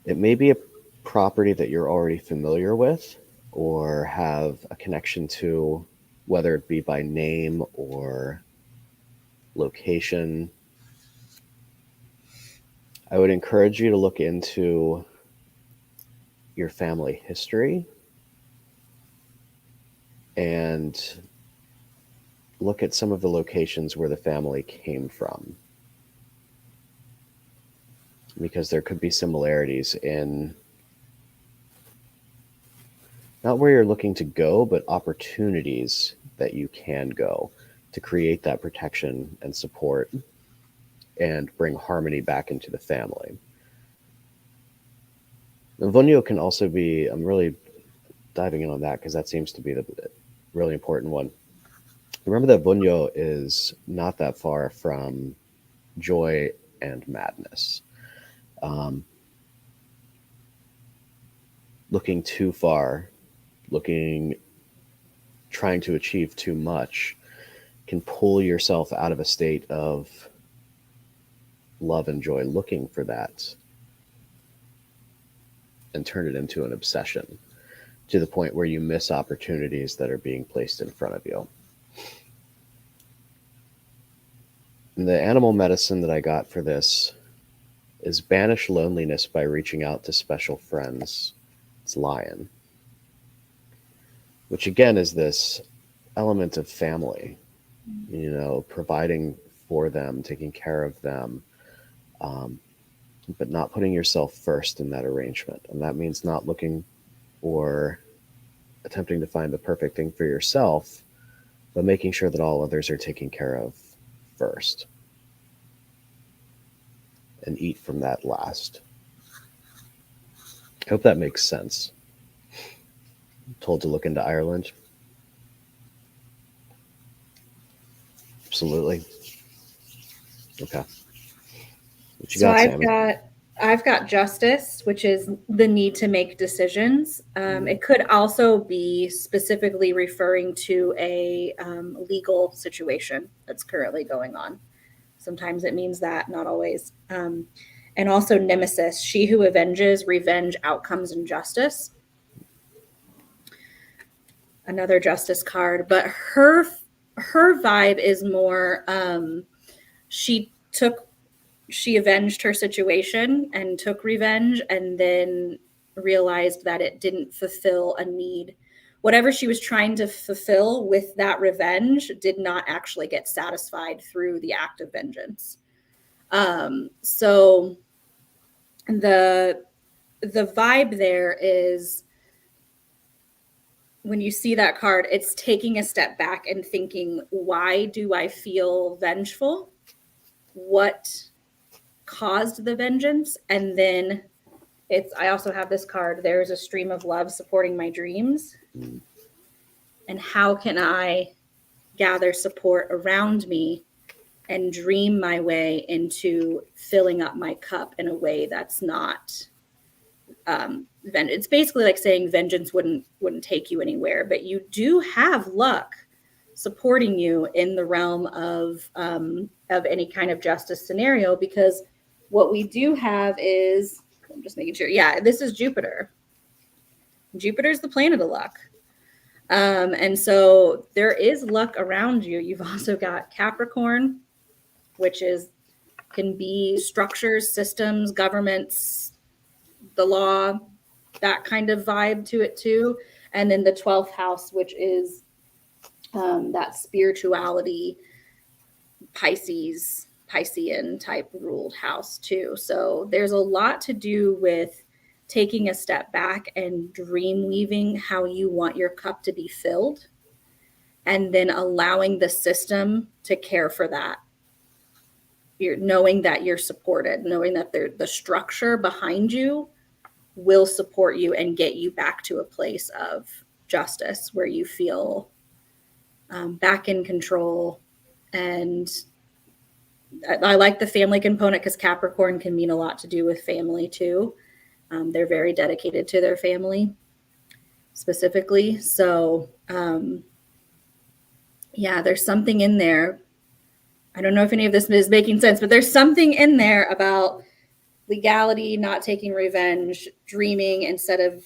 Speaker 2: It may be a property that you're already familiar with or have a connection to, whether it be by name or location. I would encourage you to look into your family history and look at some of the locations where the family came from, because there could be similarities in not where you're looking to go, but opportunities that you can go to create that protection and support and bring harmony back into the family. And Vonyo can also be, I'm really diving in on that because that seems to be the really important one. Remember that Vonyo is not that far from joy and madness. Looking too far, trying to achieve too much can pull yourself out of a state of love and joy, looking for that, and turn it into an obsession to the point where you miss opportunities that are being placed in front of you. And the animal medicine that I got for this is banish loneliness by reaching out to special friends. It's lion, which again is this element of family, providing for them, taking care of them, but not putting yourself first in that arrangement. And that means not looking or attempting to find the perfect thing for yourself, but making sure that all others are taken care of first, and eat from that last. I hope that makes sense. I'm told to look into Ireland. Absolutely. Okay. What you
Speaker 1: So
Speaker 2: got, Sami?
Speaker 1: I've got justice, which is the need to make decisions. It could also be specifically referring to a legal situation that's currently going on. Sometimes it means that, not always. And also nemesis, she who avenges, revenge, outcomes, and justice. Another justice card, but her vibe is more she avenged her situation and took revenge, and then realized that it didn't fulfill a need. Whatever she was trying to fulfill with that revenge did not actually get satisfied through the act of vengeance. So the vibe there is, when you see that card, it's taking a step back and thinking, why do I feel vengeful? What caused the vengeance? And then I also have this card, there's a stream of love supporting my dreams. And how can I gather support around me and dream my way into filling up my cup in a way that's not it's basically like saying vengeance wouldn't take you anywhere, but you do have luck supporting you in the realm of any kind of justice scenario, because what we do have is, I'm just making sure, yeah, this is Jupiter. Jupiter's the planet of luck. And so there is luck around you. You've also got Capricorn, which can be structures, systems, governments, the law, that kind of vibe to it too. And then the 12th house, which is that spirituality, Piscean type ruled house too. So there's a lot to do with taking a step back and dream weaving how you want your cup to be filled, and then allowing the system to care for that. You're knowing that you're supported, knowing that the structure behind you will support you and get you back to a place of justice where you feel back in control. And I like the family component, because Capricorn can mean a lot to do with family too. They're very dedicated to their family specifically. So yeah, there's something in there. I don't know if any of this is making sense, but there's something in there about legality, not taking revenge, dreaming instead of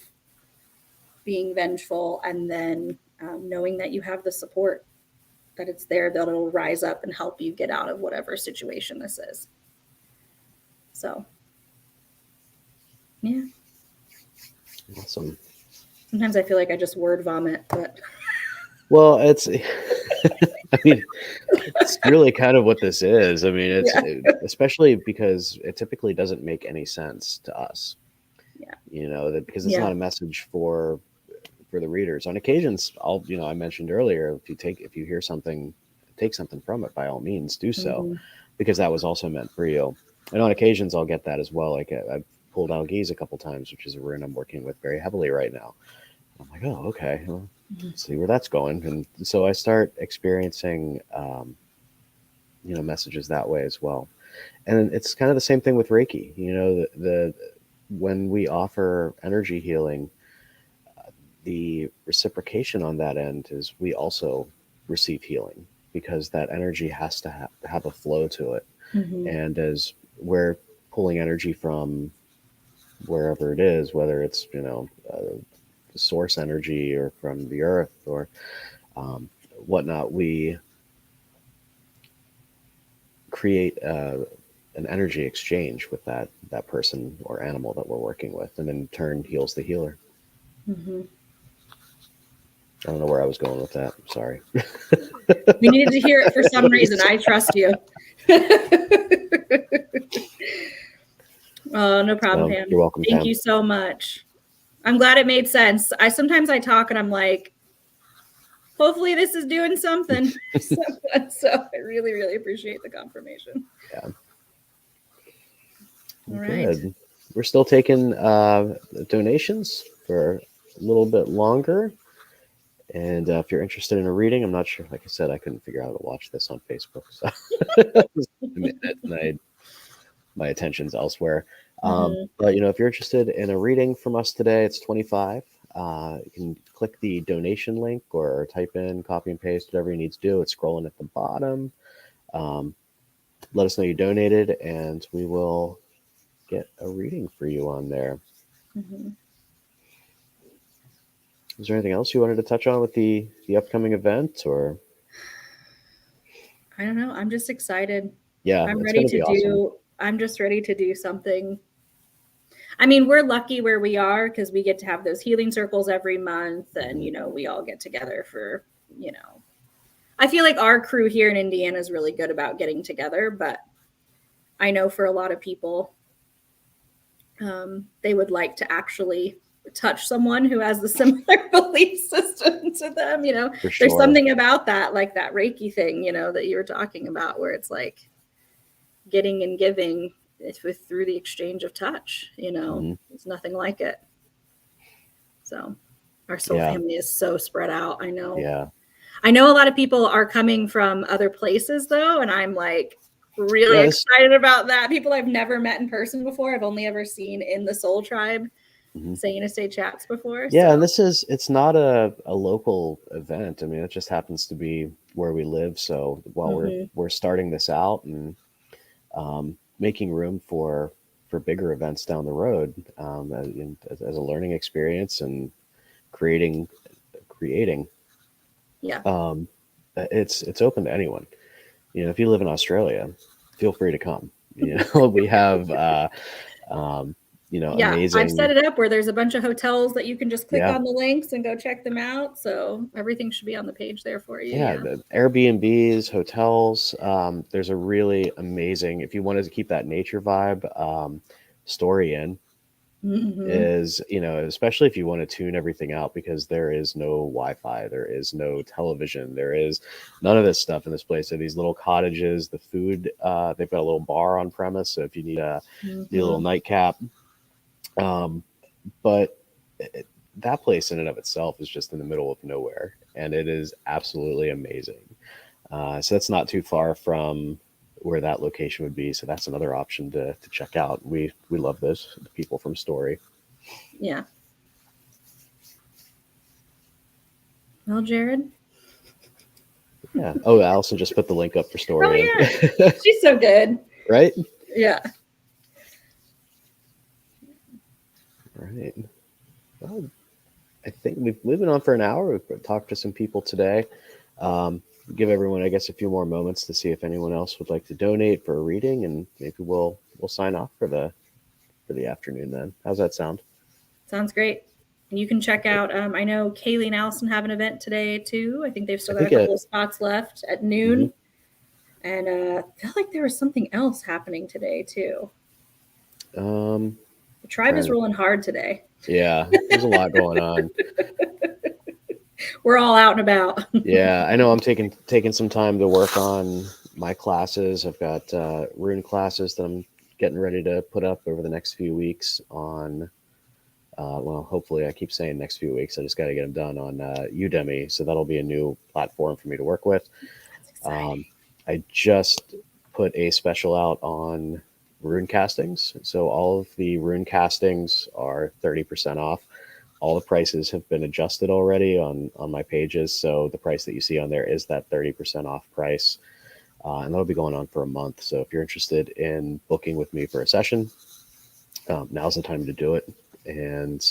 Speaker 1: being vengeful, and then knowing that you have the support, that it's there, that it'll rise up and help you get out of whatever situation this is. So, yeah.
Speaker 2: Awesome.
Speaker 1: Sometimes I feel like I just word vomit, but.
Speaker 2: Well, it's, I mean, it's really kind of what this is. I mean, it's especially because it typically doesn't make any sense to us. Yeah. You know, that because it's not a message for the readers. On occasions, I mentioned earlier, if you hear something, take something from it, by all means do so, because that was also meant for you. And on occasions I'll get that as well. Like I've pulled Alchemy a couple times, which is a rune I'm working with very heavily right now. I'm like, oh, okay, well, let's see where that's going. And so I start experiencing, messages that way as well. And it's kind of the same thing with Reiki. You know, when we offer energy healing, the reciprocation on that end is we also receive healing, because that energy has to have a flow to it. And as we're pulling energy from wherever it is, whether it's, source energy or from the earth or whatnot, we create an energy exchange with that person or animal that we're working with, and in turn heals the healer. I don't know where I was going with that. I'm sorry.
Speaker 1: We needed to hear it for some reason. I trust you. Oh, no problem, Pam.
Speaker 2: You're welcome,
Speaker 1: Thank
Speaker 2: Pam.
Speaker 1: you so much. I'm glad it made sense. Sometimes I talk and I'm like, hopefully this is doing something. So I really, really appreciate the confirmation.
Speaker 2: Yeah.
Speaker 1: All
Speaker 2: Good.
Speaker 1: right.
Speaker 2: We're still taking donations for a little bit longer. And if you're interested in a reading, I'm not sure. Like I said, I couldn't figure out how to watch this on Facebook. So my attention's elsewhere. But, if you're interested in a reading from us today, it's $25. You can click the donation link or type in, copy and paste, whatever you need to do. It's scrolling at the bottom. Let us know you donated, and we will get a reading for you on there. Is there anything else you wanted to touch on with the upcoming event, or?
Speaker 1: I don't know. I'm just excited.
Speaker 2: Yeah,
Speaker 1: I'm ready to
Speaker 2: awesome.
Speaker 1: I'm just ready to do something. I mean, we're lucky where we are, because we get to have those healing circles every month, and we all get together for, I feel like our crew here in Indiana is really good about getting together, but I know for a lot of people, they would like to actually touch someone who has the similar belief system to them.
Speaker 2: For sure.
Speaker 1: There's something about that, like that Reiki thing, that you were talking about, where it's like getting and giving through the exchange of touch. There's nothing like it. So our soul family is so spread out. I know.
Speaker 2: Yeah.
Speaker 1: I know a lot of people are coming from other places though, and I'm like really excited about that. People I've never met in person before. I've only ever seen in the Soul Tribe Say chats before.
Speaker 2: Yeah,
Speaker 1: so.
Speaker 2: and it's not a local event. I mean, it just happens to be where we live. So while we're starting this out and making room for bigger events down the road, as a learning experience and creating.
Speaker 1: Yeah.
Speaker 2: It's open to anyone. You know, if you live in Australia, feel free to come. You know, we have amazing.
Speaker 1: I've set it up where there's a bunch of hotels that you can just click on the links and go check them out. So everything should be on the page there for you.
Speaker 2: Yeah, the Airbnbs, hotels. There's a really amazing, if you wanted to keep that nature vibe, Story Inn is, especially if you want to tune everything out, because there is no Wi-Fi, there is no television, there is none of this stuff in this place. So these little cottages, the food, they've got a little bar on premise. So if you need a little nightcap, but that place in and of itself is just in the middle of nowhere, and it is absolutely amazing. So that's not too far from where that location would be. So that's another option to check out. We love this, the people from Story.
Speaker 1: Yeah. Well, Jarrod.
Speaker 2: Yeah. Oh, Allison just put the link up for Story.
Speaker 1: Oh, yeah. She's so good.
Speaker 2: Right?
Speaker 1: Yeah.
Speaker 2: Right. Well, I think we've been on for an hour. We've talked to some people today. Give everyone, I guess, a few more moments to see if anyone else would like to donate for a reading, and maybe we'll sign off for the afternoon then. How's that sound?
Speaker 1: Sounds great. And you can check out, I know Kaylee and Allison have an event today too. I think they've still got a couple of spots left at noon. And I feel like there was something else happening today too. The tribe is rolling hard today.
Speaker 2: Yeah, there's a lot going on.
Speaker 1: We're all out and about.
Speaker 2: Yeah, I know I'm taking some time to work on my classes. I've got RUNE classes that I'm getting ready to put up over the next few weeks on, well, hopefully, I keep saying next few weeks. I just got to get them done on Udemy. So that'll be a new platform for me to work with.
Speaker 1: That's exciting.
Speaker 2: I just put a special out on RUNE castings. So all of the RUNE castings are 30% off. All the prices have been adjusted already on my pages. So the price that you see on there is that 30% off price. And that'll be going on for a month. So if you're interested in booking with me for a session, now's the time to do it. And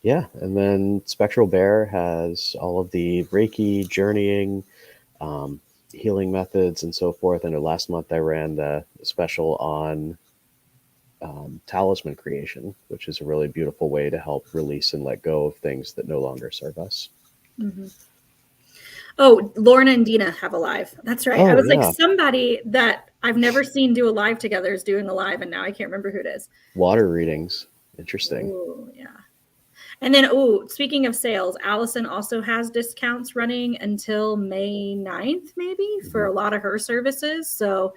Speaker 2: yeah, and then Spectral Bear has all of the Reiki, journeying, healing methods, and so forth. I know last month I ran the special on talisman creation, which is a really beautiful way to help release and let go of things that no longer serve us.
Speaker 1: Oh, Lorna and Dina have a live. That's right.
Speaker 2: Oh,
Speaker 1: I was like, somebody that I've never seen do a live together is doing a live, and now I can't remember who it is.
Speaker 2: Water readings. Interesting.
Speaker 1: Ooh, yeah. And then, speaking of sales, Allison also has discounts running until May 9th, maybe, for a lot of her services. So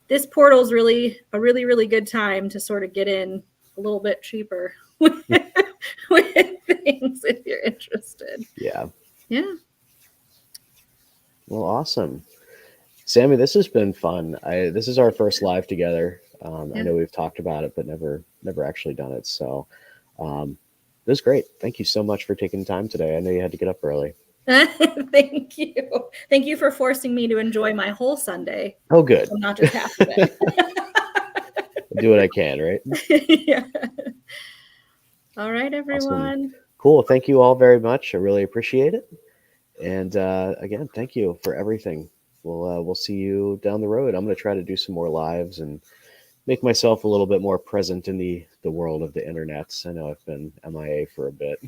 Speaker 1: this portal is really a really good time to sort of get in a little bit cheaper with things if you're interested.
Speaker 2: Yeah.
Speaker 1: Yeah.
Speaker 2: Well, awesome. Sami, this has been fun. This is our first live together. I know we've talked about it, but never actually done it. So it was great. Thank you so much for taking time today. I know you had to get up early.
Speaker 1: Thank you. Thank you for forcing me to enjoy my whole Sunday.
Speaker 2: Oh, good.
Speaker 1: So not just half of it.
Speaker 2: Do what I can, right?
Speaker 1: Yeah. All right, everyone.
Speaker 2: Awesome. Cool. Thank you all very much. I really appreciate it. And again, thank you for everything. We'll see you down the road. I'm going to try to do some more lives and make myself a little bit more present in the world of the internets. I know I've been MIA for a bit.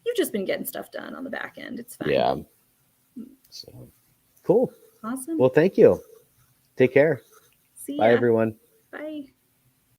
Speaker 1: You've just been getting stuff done on the back end. It's fine.
Speaker 2: Yeah. So cool.
Speaker 1: Awesome.
Speaker 2: Well, thank you. Take care.
Speaker 1: See ya.
Speaker 2: Bye, everyone.
Speaker 1: Bye.